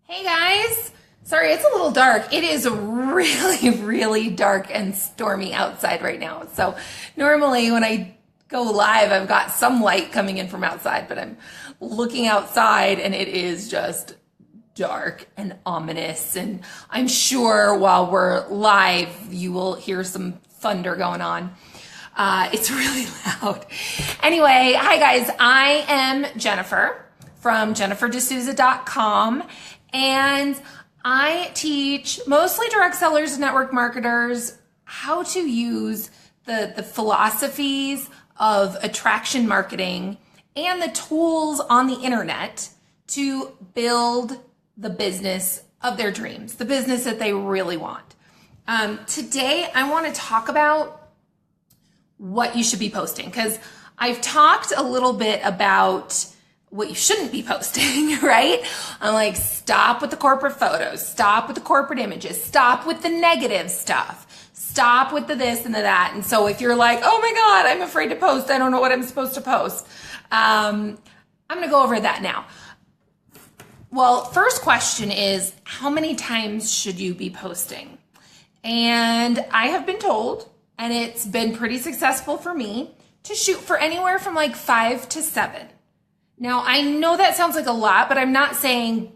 Hey guys! Sorry, it's a little dark. It is really, really dark and stormy outside right now. So normally when I go live, I've got some light coming in from outside, but I'm looking outside and it is just dark and ominous. And I'm sure while we're live, you will hear some thunder going on. It's really loud. Anyway, hi guys. I am Jennifer from jenniferdesouza.com. And I teach mostly direct sellers and network marketers how to use the philosophies of attraction marketing and the tools on the internet to build the business of their dreams, the business that they really want. Today, I want to talk about what you should be posting, because I've talked a little bit about what you shouldn't be posting, right? I'm like, stop with the corporate photos, stop with the corporate images, stop with the negative stuff, stop with the this and the that. And so if you're like, oh my God, I'm afraid to post, I don't know what I'm supposed to post. I'm going to go over that now. Well, first question is, how many times should you be posting? And I have been told, and it's been pretty successful for me, to shoot for anywhere from like 5 to 7. Now, I know that sounds like a lot, but I'm not saying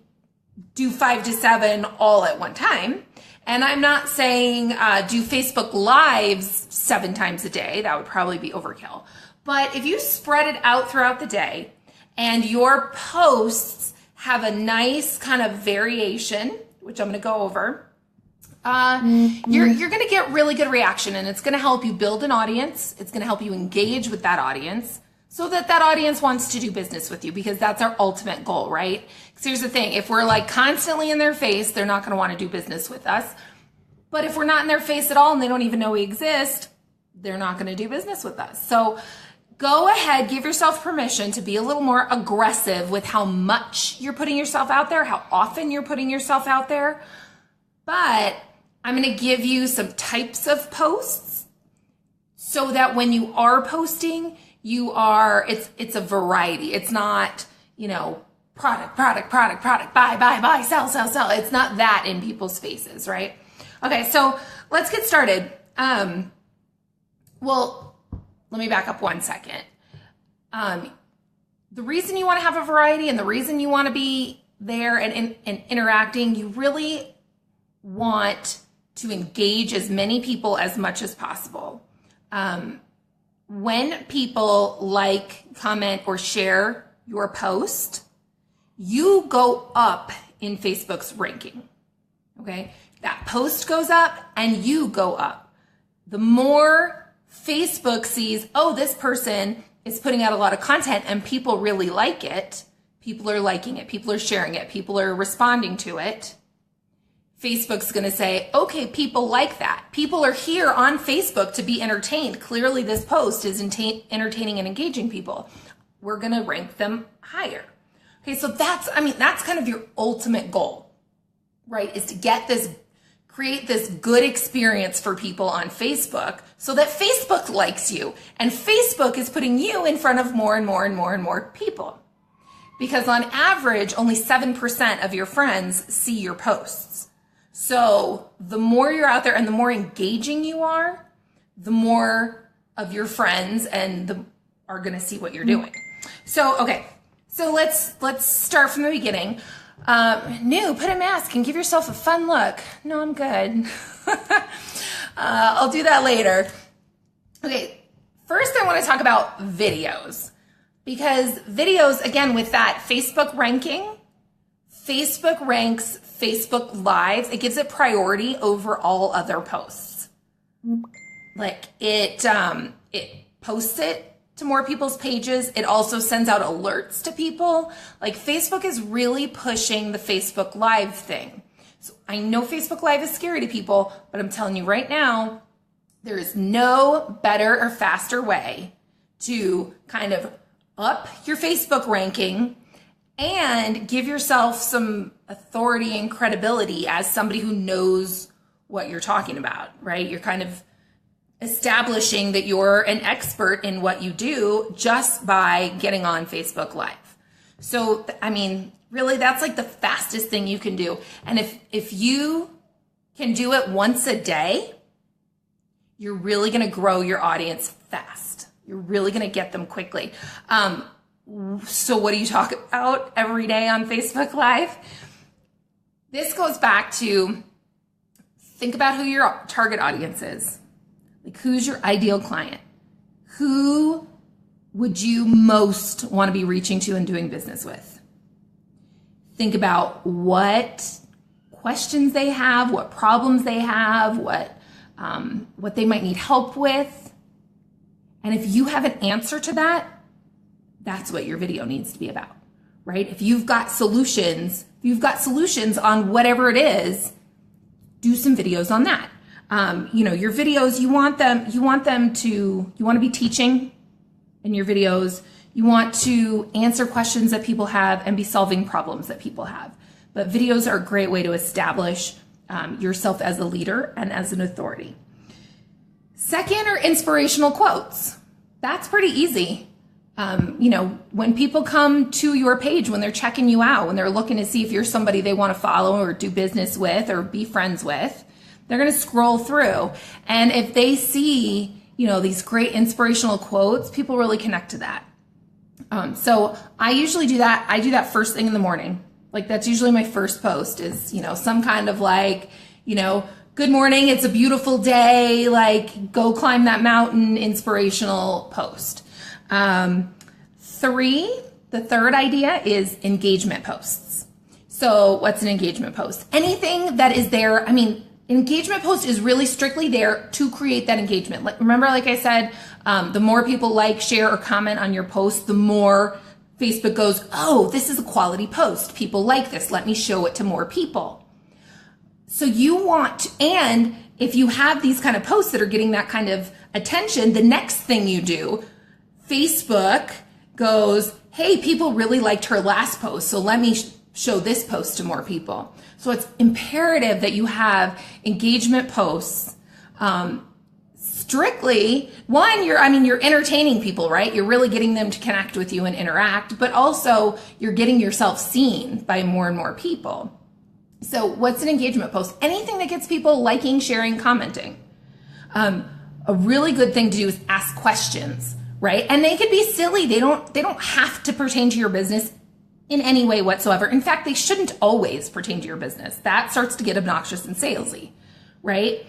do 5 to 7 all at one time. And I'm not saying do Facebook Lives 7 times a day. That would probably be overkill. But if you spread it out throughout the day and your posts have a nice kind of variation, which I'm going to go over, you're going to get really good reaction, and it's going to help you build an audience. It's going to help you engage with that audience, so that audience wants to do business with you, because that's our ultimate goal, right? Because here's the thing, if we're like constantly in their face, they're not going to want to do business with us. But if we're not in their face at all and they don't even know we exist, they're not going to do business with us. So go ahead, give yourself permission to be a little more aggressive with how much you're putting yourself out there, how often you're putting yourself out there. But I'm going to give you some types of posts so that when you are posting, it's a variety. It's not, product, buy, sell. It's not that in people's faces, right? Okay, so let's get started. Well, let me back up 1 second. The reason you want to have a variety and the reason you want to be there and interacting, you really want to engage as many people as much as possible. When people like, comment, or share your post, you go up in Facebook's ranking, okay? That post goes up and you go up. The more Facebook sees, oh, this person is putting out a lot of content and people really like it, people are liking it, people are sharing it, people are responding to it, Facebook's going to say, okay, people like that. People are here on Facebook to be entertained. Clearly this post is entertaining and engaging people. We're going to rank them higher. Okay, so that's kind of your ultimate goal, right? Is to create this good experience for people on Facebook so that Facebook likes you. And Facebook is putting you in front of more and more and more and more people. Because on average, only 7% of your friends see your posts. So the more you're out there and the more engaging you are, the more of your friends are going to see what you're doing. So, okay. So let's start from the beginning. Put a mask and give yourself a fun look. No, I'm good. I'll do that later. Okay. First, I want to talk about videos, because videos, again, with that Facebook ranking, Facebook ranks Facebook Lives. It gives it priority over all other posts. Like it posts it to more people's pages. It also sends out alerts to people. Like Facebook is really pushing the Facebook Live thing. So I know Facebook Live is scary to people, but I'm telling you right now, there is no better or faster way to kind of up your Facebook ranking and give yourself some authority and credibility as somebody who knows what you're talking about, right? You're kind of establishing that you're an expert in what you do just by getting on Facebook Live. So, Really, that's like the fastest thing you can do. And if you can do it once a day, you're really going to grow your audience fast. You're really going to get them quickly. So what do you talk about every day on Facebook Live? This goes back to think about who your target audience is. Like, who's your ideal client? Who would you most want to be reaching to and doing business with? Think about what questions they have, what problems they have, what they might need help with. And if you have an answer to that, that's what your video needs to be about, right? If you've got solutions on whatever it is, do some videos on that. Your videos, you want to be teaching in your videos. You want to answer questions that people have and be solving problems that people have. But videos are a great way to establish yourself as a leader and as an authority. Second are inspirational quotes. That's pretty easy. When people come to your page, when they're checking you out, when they're looking to see if you're somebody they want to follow or do business with or be friends with, they're going to scroll through. And if they see, these great inspirational quotes, people really connect to that. So I usually do that. I do that first thing in the morning. Like, that's usually my first post is, some kind of like, good morning, it's a beautiful day, like, go climb that mountain inspirational post. The third idea is engagement posts. So what's an engagement post? Anything that is there. Engagement post is really strictly there to create that engagement. Remember, like I said, the more people like, share, or comment on your post, the more Facebook goes, oh, this is a quality post. People like this. Let me show it to more people. So and if you have these kind of posts that are getting that kind of attention, the next thing you do, Facebook goes, hey, people really liked her last post, so let me show this post to more people. So it's imperative that you have engagement posts. Strictly, you're entertaining people, right? You're really getting them to connect with you and interact, but also you're getting yourself seen by more and more people. So what's an engagement post? Anything that gets people liking, sharing, commenting. A really good thing to do is ask questions, right? And they could be silly. They don't have to pertain to your business in any way whatsoever. In fact, they shouldn't always pertain to your business. That starts to get obnoxious and salesy, right?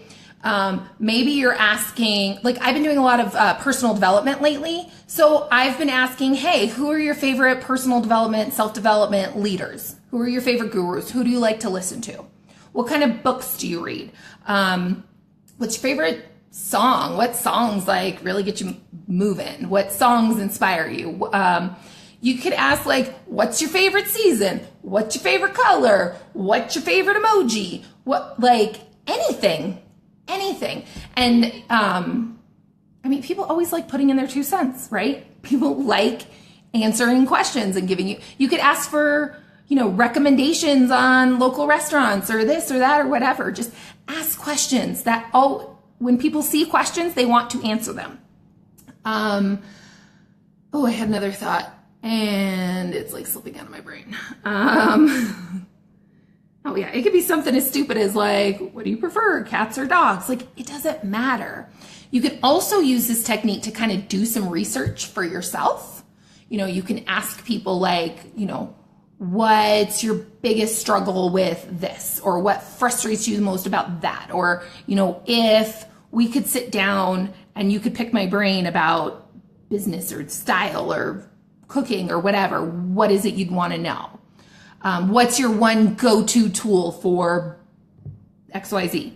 Maybe you're asking, like, I've been doing a lot of personal development lately. So I've been asking, hey, who are your favorite personal development, self-development leaders? Who are your favorite gurus? Who do you like to listen to? What kind of books do you read? What's your favorite song? What songs like really get you moving? What songs inspire you? You could ask, like, what's your favorite season? What's your favorite color? What's your favorite emoji? Anything. And, people always like putting in their 2 cents, right? People like answering questions and you could ask for, recommendations on local restaurants or this or that or whatever. Just ask questions when people see questions, they want to answer them. I had another thought and it's like slipping out of my brain. It could be something as stupid as like, what do you prefer, cats or dogs? Like, it doesn't matter. You can also use this technique to kind of do some research for yourself. You can ask people like, what's your biggest struggle with this? Or what frustrates you the most about that? Or, if we could sit down and you could pick my brain about business or style or cooking or whatever, what is it you'd want to know? What's your one go-to tool for XYZ?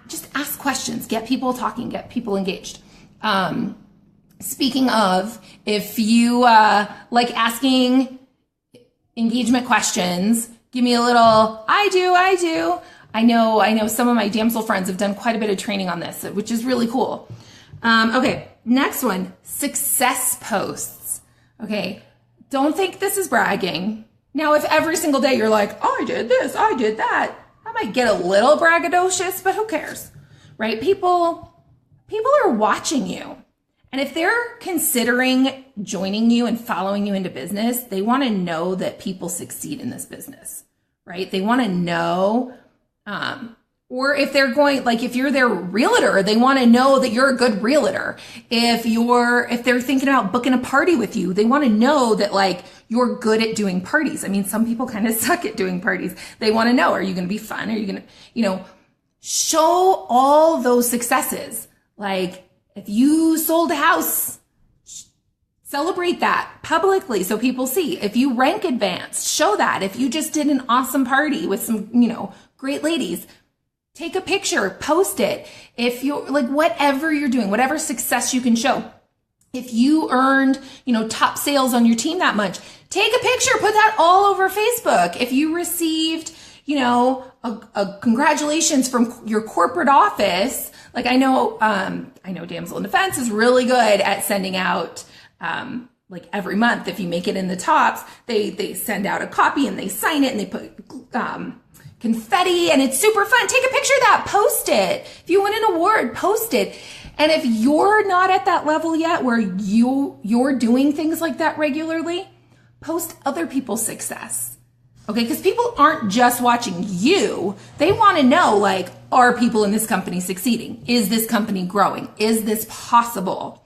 Just ask questions, get people talking, get people engaged. Speaking of, if you like asking engagement questions, give me a little, I do. I know some of my damsel friends have done quite a bit of training on this, which is really cool. Okay, next one, success posts. Okay, don't think this is bragging. Now, if every single day you're like, I did this, I did that, I might get a little braggadocious, but who cares, right? People are watching you. And if they're considering joining you and following you into business, they want to know that people succeed in this business, right? They want to know, or if they're going, like if you're their realtor, they want to know that you're a good realtor. If they're thinking about booking a party with you, they want to know that like you're good at doing parties. I mean, some people kind of suck at doing parties. They want to know, are you going to be fun? Are you going to, show all those successes. Like if you sold a house, celebrate that publicly so people see. If you rank advanced, show that. If you just did an awesome party with some, great ladies, take a picture, post it. If you're like, whatever you're doing, whatever success you can show. If you earned, top sales on your team that month, take a picture, put that all over Facebook. If you received, a congratulations from your corporate office, like I know Damsel in Defense is really good at sending out, like every month, if you make it in the tops, they send out a copy and they sign it and they put, confetti, and it's super fun. Take a picture of that, post it. If you win an award, post it. And if you're not at that level yet where you're doing things like that regularly, post other people's success. Okay, because people aren't just watching you. They want to know, like, are people in this company succeeding? Is this company growing? Is this possible?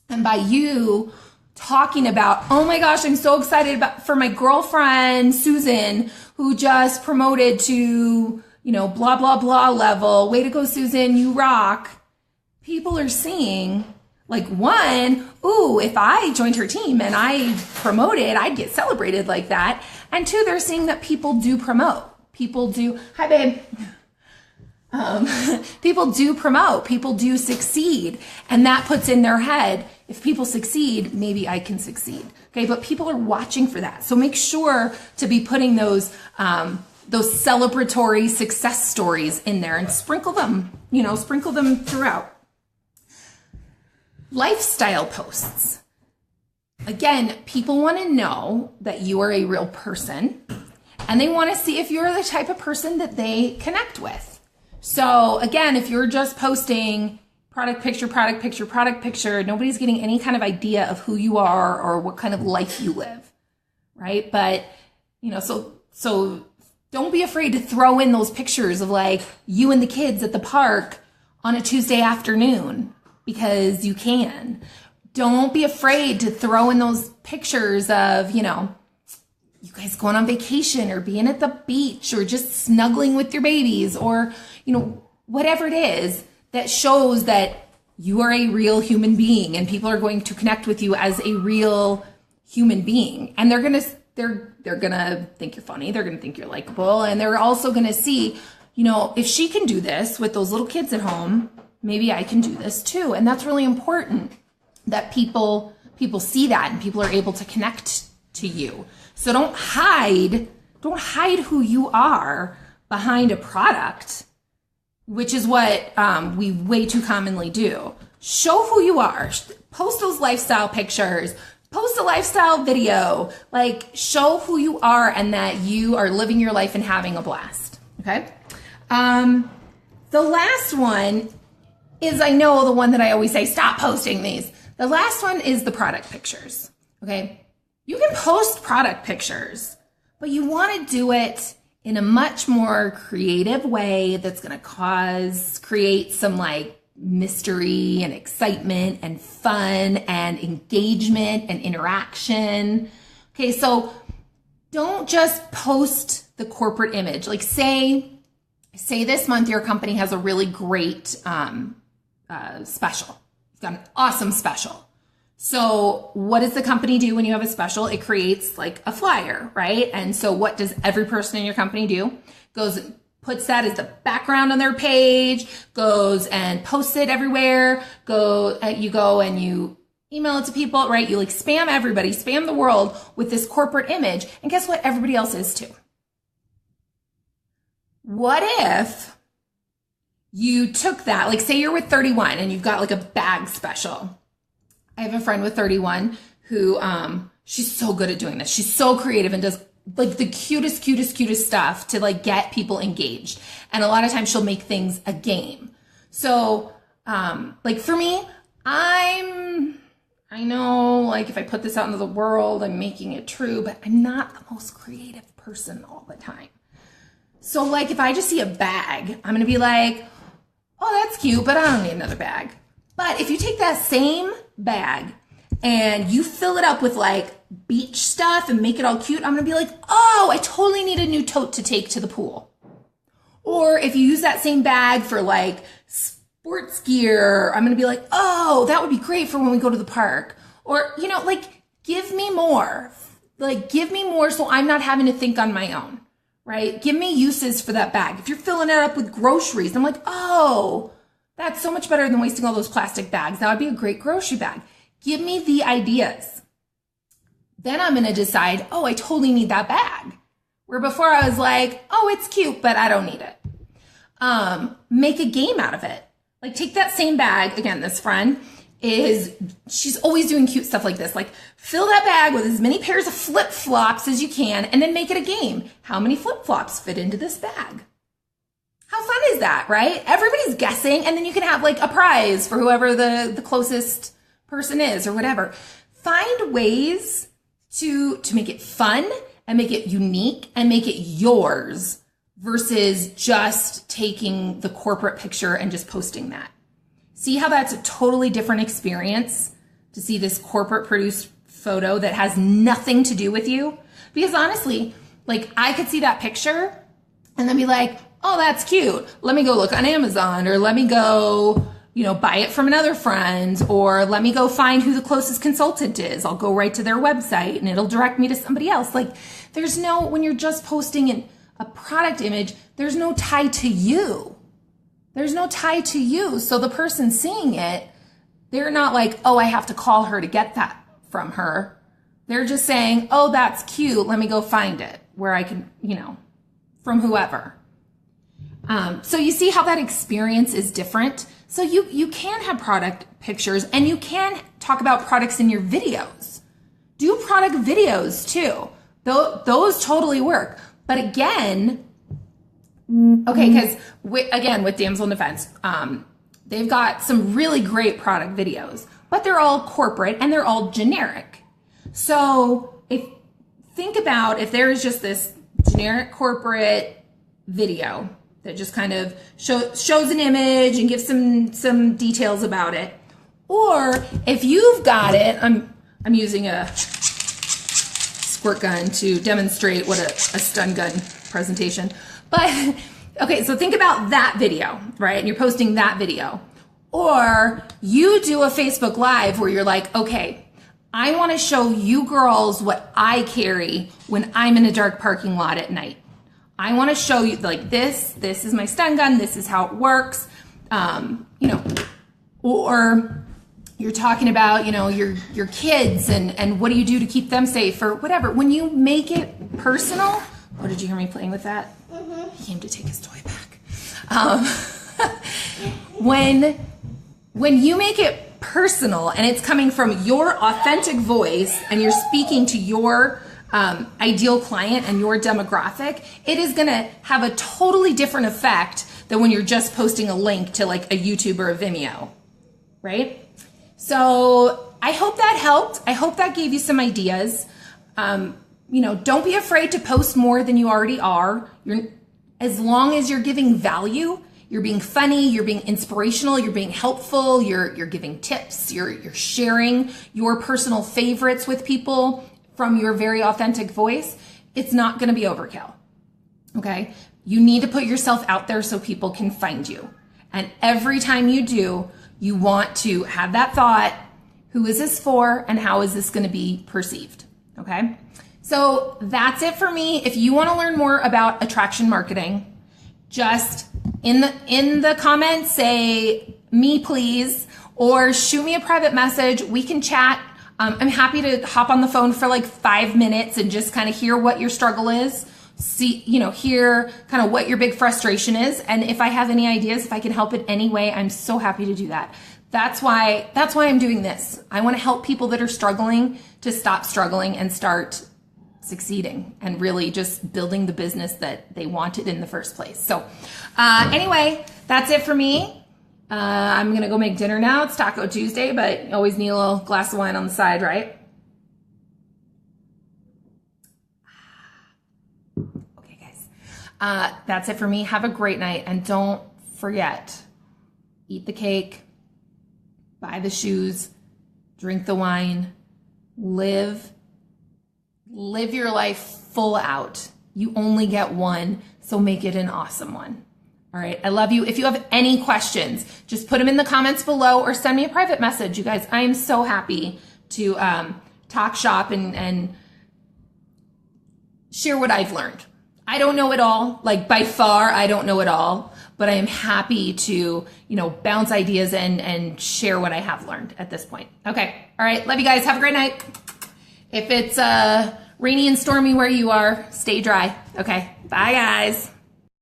And by you talking about, oh my gosh, I'm so excited for my girlfriend, Susan, who just promoted to, blah, blah, blah level. Way to go, Susan, you rock. People are seeing, like, one, ooh, if I joined her team and I promoted, I'd get celebrated like that. And two, they're seeing that people do promote. People do, hi babe. People do promote, people do succeed. And that puts in their head, if people succeed, maybe I can succeed. Okay, but people are watching for that. So make sure to be putting those celebratory success stories in there and sprinkle them throughout. Lifestyle posts. Again, people want to know that you are a real person, and they want to see if you're the type of person that they connect with. So again, if you're just posting product picture, nobody's getting any kind of idea of who you are or what kind of life you live, right? But, so don't be afraid to throw in those pictures of like you and the kids at the park on a Tuesday afternoon, because you can. Don't be afraid to throw in those pictures of, you guys going on vacation or being at the beach or just snuggling with your babies or, whatever it is that shows that you are a real human being and people are going to connect with you as a real human being. And they're going to think you're funny. They're going to think you're likable. And they're also going to see, if she can do this with those little kids at home, maybe I can do this too. And that's really important that people see that and people are able to connect to you. So don't hide who you are behind a product, which is what we way too commonly do. Show who you are. Post those lifestyle pictures. Post a lifestyle video. Like, show who you are and that you are living your life and having a blast. Okay? The last one is, I know the one that I always say, stop posting these. The last one is the product pictures. Okay? You can post product pictures, but you want to do it in a much more creative way that's going to create some like mystery and excitement and fun and engagement and interaction. Okay, so don't just post the corporate image. Like say this month your company has a really great special. You've got an awesome special. So what does the company do when you have a special? It creates like a flyer, right? And so what does every person in your company do? Puts that as the background on their page, goes and posts it everywhere. You go and you email it to people, right? You like spam everybody, spam the world with this corporate image. And guess what? Everybody else is too. What if you took that, like say you're with 31 and you've got like a bag special. I have a friend with 31 who, she's so good at doing this. She's so creative and does like the cutest stuff to like get people engaged. And a lot of times she'll make things a game. So, like for me, I know, like, if I put this out into the world, I'm making it true, but I'm not the most creative person all the time. So, like, if I just see a bag, I'm going to be like, oh, that's cute, but I don't need another bag. But if you take that same bag and you fill it up with, like, beach stuff and make it all cute, I'm going to be like, oh, I totally need a new tote to take to the pool. Or if you use that same bag for, like, sports gear, I'm going to be like, oh, that would be great for when we go to the park. Or, you know, like, give me more. Like, give me more so I'm not having to think on my own, right? Give me uses for that bag. If you're filling it up with groceries, I'm like, oh, that's so much better than wasting all those plastic bags. That would be a great grocery bag. Give me the ideas. Then I'm going to decide, oh, I totally need that bag. Where before I was like, oh, it's cute, but I don't need it. Make a game out of it. Like, take that same bag. Again, this friend she's always doing cute stuff like this. Like, fill that bag with as many pairs of flip-flops as you can and then make it a game. How many flip-flops fit into this bag? How fun is that, right? Everybody's guessing, and then you can have, like, a prize for whoever the closest person is or whatever. Find ways to make it fun and make it unique and make it yours versus just taking the corporate picture and just posting that. See how that's a totally different experience to see this corporate produced photo that has nothing to do with you? Because honestly, like, I could see that picture and then be like, oh, that's cute. Let me go look on Amazon, or let me go, you know, buy it from another friend, or let me go find who the closest consultant is. I'll go right to their website and it'll direct me to somebody else. Like, there's no, when you're just posting a product image, there's no tie to you. There's no tie to you. So the person seeing it, they're not like, oh, I have to call her to get that from her. They're just saying, oh, that's cute. Let me go find it where I can, you know, from whoever. So you see how that experience is different. So you can have product pictures and you can talk about products in your videos. Do product videos too. Those totally work. But again, okay, because with Damsel in Defense, they've got some really great product videos, but they're all corporate and they're all generic. So think about if there is just this generic corporate video that just kind of shows an image and gives some details about it, or if you've got it, I'm using a squirt gun to demonstrate what a stun gun presentation. But okay, so think about that video, right? And you're posting that video. Or you do a Facebook Live where you're like, okay, I want to show you girls what I carry when I'm in a dark parking lot at night. I want to show you, like, this is my stun gun, this is how it works. You know, or you're talking about, you know, your kids and what do you do to keep them safe or whatever. When you make it personal, oh, did you hear me playing with that? Mm-hmm. He came to take his toy back. When you make it personal and it's coming from your authentic voice and you're speaking to your ideal client and your demographic, it is going to have a totally different effect than when you're just posting a link to, like, a YouTube or a Vimeo, right? So I hope that helped. I hope that gave you some ideas. You know, don't be afraid to post more than you already are. As long as you're giving value, you're being funny, you're being inspirational, you're being helpful, you're giving tips, you're sharing your personal favorites with people from your very authentic voice, it's not going to be overkill. Okay? You need to put yourself out there so people can find you. And every time you do, you want to have that thought, who is this for and how is this going to be perceived? Okay? So that's it for me. If you want to learn more about attraction marketing, just in the comments say me please, or shoot me a private message. We can chat. I'm happy to hop on the phone for like 5 minutes and just kind of hear what your struggle is. See, you know, hear kind of what your big frustration is. And if I have any ideas, if I can help in any way, I'm so happy to do that. That's why I'm doing this. I want to help people that are struggling to stop struggling and start succeeding and really just building the business that they wanted in the first place. So anyway, that's it for me. I'm gonna go make dinner now. It's Taco Tuesday, but you always need a little glass of wine on the side, right? Okay, guys. That's it for me. Have a great night, and don't forget, eat the cake, buy the shoes, drink the wine, live your life full out. You only get one, so make it an awesome one. All right, I love you. If you have any questions, just put them in the comments below or send me a private message. You guys, I am so happy to talk shop and share what I've learned. I don't know it all, like by far, I don't know it all, but I am happy to, bounce ideas and share what I have learned at this point. Okay, all right, love you guys. Have a great night. If it's rainy and stormy where you are, stay dry. Okay, bye guys.